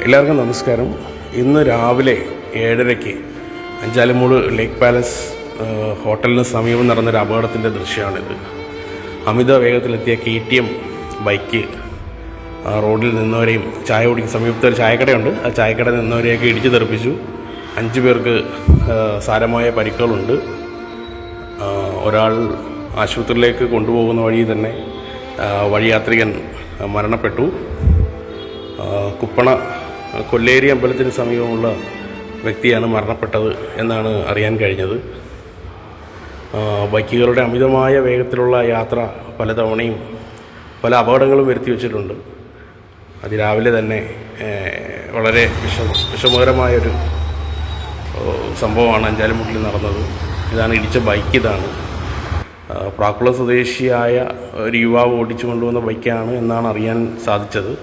എല്ലാവർക്കും നമസ്കാരം. ഇന്ന് രാവിലെ 7:30 അഞ്ചാലുമൂട് ലേക്ക് പാലസ് ഹോട്ടലിന് സമീപം നടന്നൊരു അപകടത്തിൻ്റെ ദൃശ്യമാണിത്. അമിത വേഗത്തിലെത്തിയ KTM ബൈക്ക് റോഡിൽ നിന്നവരെയും ചായ കുടിക്കുന്ന സമീപത്തെ ഒരു ചായക്കടയുണ്ട്, ആ ചായക്കട നിന്നവരെയൊക്കെ ഇടിച്ചു തെറിപ്പിച്ചു. 5 പേർക്ക് സാരമായ പരിക്കുകളുണ്ട്. ഒരാൾ ആശുപത്രിയിലേക്ക് കൊണ്ടുപോകുന്ന വഴി തന്നെ വഴിയാത്രികൻ മരണപ്പെട്ടു. കുപ്പണ കൊല്ലേരി അമ്പലത്തിന് സമീപമുള്ള വ്യക്തിയാണ് മരണപ്പെട്ടത് എന്നാണ് അറിയാൻ കഴിഞ്ഞത്. ബൈക്കുകളുടെ അമിതമായ വേഗത്തിലുള്ള യാത്ര പലതവണയും പല അപകടങ്ങളും വരുത്തി വച്ചിട്ടുണ്ട്. അതിരാവിലെ തന്നെ വളരെ വിഷമകരമായൊരു സംഭവമാണ് അഞ്ചാലുമൂട്ടിൽ നടന്നത്. ഇതാണ് ഇടിച്ച ബൈക്ക്. ഇതാണ് പ്രാക്കുളം സ്വദേശിയായ ഒരു യുവാവ് ഓടിച്ചു കൊണ്ടുവന്ന ബൈക്കാണ് എന്നാണ് അറിയാൻ സാധിച്ചത്.